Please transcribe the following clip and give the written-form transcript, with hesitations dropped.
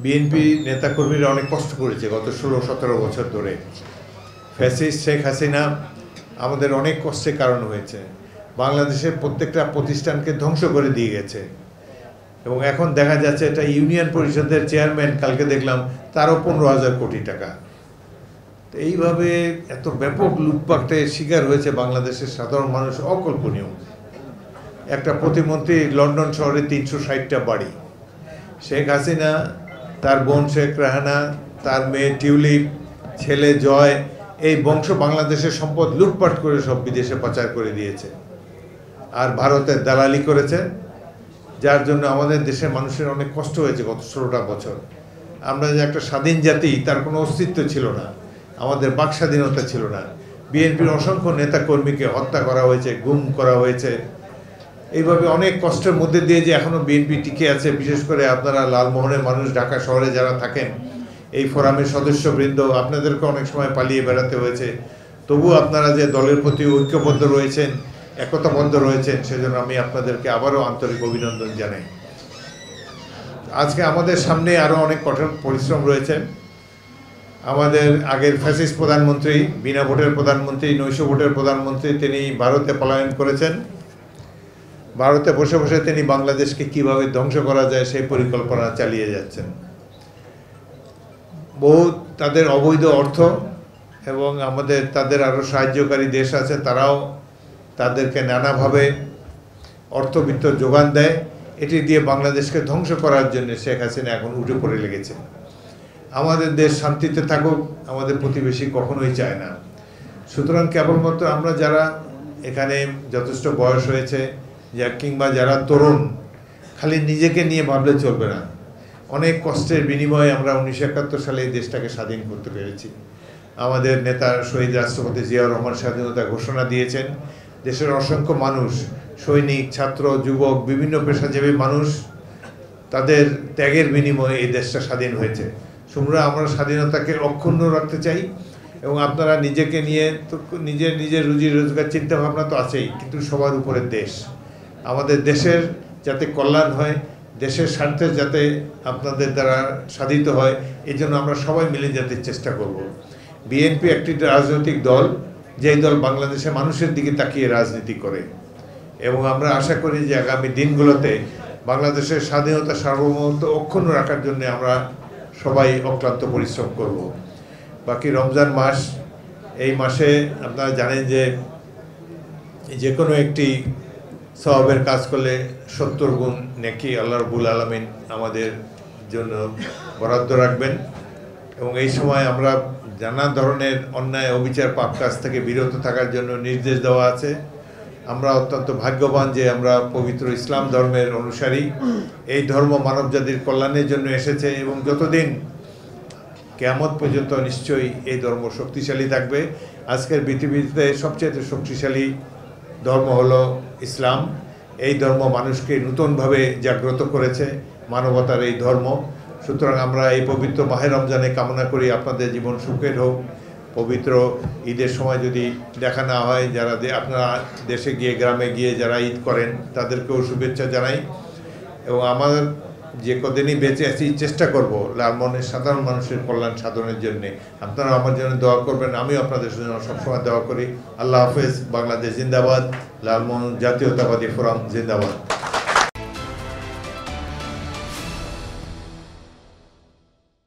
BNP নেতাকর্মীরা অনেক কষ্ট করেছে গত 16-17 বছর ধরে। ফ্যাসিস্ট শেখ হাসিনা আমাদের অনেক কষ্টের কারণ হয়েছে, বাংলাদেশের প্রত্যেকটা প্রতিষ্ঠানকে ধ্বংস করে দিয়ে গেছে। এবং এখন দেখা যাচ্ছে এটা ইউনিয়ন পরিষদের চেয়ারম্যান, কালকে দেখলাম তারও 15,000 কোটি টাকা। তো এইভাবে এত ব্যাপক লুটপাটের শিকার হয়েছে বাংলাদেশের সাধারণ মানুষ, অকল্পনীয়। একটা প্রতিমন্ত্রী লন্ডন শহরে 360টা বাড়ি, শেখ হাসিনা, তার বোন শেখ রাহানা, তার মেয়ে টিউলিপ, ছেলে জয়, এই বংশ বাংলাদেশের সম্পদ লুটপাট করে সব বিদেশে পাচার করে দিয়েছে আর ভারতের দালালি করেছে, যার জন্য আমাদের দেশের মানুষের অনেক কষ্ট হয়েছে গত 16টা বছর। আমরা যে একটা স্বাধীন জাতি, তার কোনো অস্তিত্ব ছিল না, আমাদের বাক স্বাধীনতা ছিল না। বিএনপির অসংখ্য নেতাকর্মীকে হত্যা করা হয়েছে, গুম করা হয়েছে। এইভাবে অনেক কষ্টের মধ্যে দিয়ে যে এখনও বিএনপি টিকে আছে, বিশেষ করে আপনারা লালমোহনের মানুষ, ঢাকা শহরে যারা থাকেন, এই ফোরামের সদস্যবৃন্দ, আপনাদেরকে অনেক সময় পালিয়ে বেড়াতে হয়েছে, তবু আপনারা যে দলের প্রতি ঐক্যবদ্ধ রয়েছেন, একতাবদ্ধ রয়েছেন, সেজন্য আমি আপনাদেরকে আবারও আন্তরিক অভিনন্দন জানাই। আজকে আমাদের সামনে আরও অনেক কঠোর পরিশ্রম রয়েছে। আমাদের আগের ফ্যাসিস্ট প্রধানমন্ত্রী, বিনা ভোটের প্রধানমন্ত্রী, নৈশ ভোটের প্রধানমন্ত্রী, তিনি ভারতে পলায়ন করেছেন। ভারতে বসে বসে তিনি বাংলাদেশকে কিভাবে ধ্বংস করা যায় সেই পরিকল্পনা চালিয়ে যাচ্ছেন। বহু তাদের অবৈধ অর্থ এবং তাদের আরও সাহায্যকারী দেশ আছে, তারাও তাদেরকে নানাভাবে অর্থবিত্ত যোগান দেয়। এটি দিয়ে বাংলাদেশকে ধ্বংস করার জন্য শেখ হাসিনা এখন উঠে পড়ে লেগেছে। আমাদের দেশ শান্তিতে থাকুক, আমাদের প্রতিবেশী কখনোই চায় না। সুতরাং কেবলমাত্র আমরা যারা এখানে যথেষ্ট বয়স হয়েছে, কিংবা যারা তরুণ, খালি নিজেকে নিয়ে ভাবলে চলবে না। অনেক কষ্টের বিনিময়ে আমরা 1971 সালে এই দেশটাকে স্বাধীন করতে পেরেছি। আমাদের নেতা শহীদ রাষ্ট্রপতি জিয়াউর রহমান স্বাধীনতা ঘোষণা দিয়েছেন। দেশের অসংখ্য মানুষ, সৈনিক, ছাত্র, যুবক, বিভিন্ন পেশাজীবী মানুষ, তাদের ত্যাগের বিনিময়ে এই দেশটা স্বাধীন হয়েছে। আমরা স্বাধীনতাকে অক্ষুণ্ণ রাখতে চাই। এবং আপনারা নিজেকে নিয়ে তো নিজের রুজি রোজগার চিন্তা ভাবনা তো আছেই, কিন্তু সবার উপরে দেশ, আমাদের দেশের যাতে কল্যাণ হয়, দেশের স্বার্থে যাতে আপনাদের দ্বারা সাধিত হয়, এই জন্য আমরা সবাই মিলে যেতে চেষ্টা করব। বিএনপি একটি রাজনৈতিক দল, যেই দল বাংলাদেশের মানুষের দিকে তাকিয়ে রাজনীতি করে, এবং আমরা আশা করি যে আগামী দিনগুলোতে বাংলাদেশের স্বাধীনতা সার্বভৌমত্ব অক্ষুণ্ণ রাখার জন্য আমরা সবাই অক্লান্ত পরিশ্রম করব। বাকি রমজান মাস, এই মাসে আপনারা জানেন যে কোনো একটি সওয়াবের কাজ করলে 70 গুণ নেকি আল্লাহ রাব্বুল আলামিন আমাদের জন্য বরাদ্দ রাখবেন। এবং এই সময় আমরা নানা ধরনের অন্যায়, অবিচার, পাপ কাজ থেকে বিরত থাকার জন্য নির্দেশ দেওয়া আছে। আমরা অত্যন্ত ভাগ্যবান যে আমরা পবিত্র ইসলাম ধর্মের অনুসারী। এই ধর্ম মানবজাতির কল্যাণের জন্য এসেছে এবং যতদিন কিয়ামত পর্যন্ত নিশ্চয়ই এই ধর্ম শক্তিশালী থাকবে। আজকের পৃথিবীতে সবচেয়ে শক্তিশালী ধর্ম হলো ইসলাম। এই ধর্ম মানুষকে নতুনভাবে জাগ্রত করেছে, মানবতার এই ধর্ম। সুতরাং আমরা এই পবিত্র মাহে রমজানে কামনা করি আপনাদের জীবন সুখের হোক। পবিত্র ঈদের সময় যদি দেখা না হয়, যারা আপনারা দেশে গিয়ে, গ্রামে গিয়ে যারা ঈদ করেন, তাদেরকেও শুভেচ্ছা জানাই। এবং আমার যে কদিনই বেঁচে আছি চেষ্টা করব লালমোহনের সাধারণ মানুষের কল্যাণ সাধনের জন্য। আপনারা আমার জন্য দোয়া করবেন, আমিও আপনাদের জন্য সবসময় দোয়া করি। আল্লাহ হাফেজ। বাংলাদেশ জিন্দাবাদ। লালমোহন জাতীয়তাবাদী ফোরাম জিন্দাবাদ।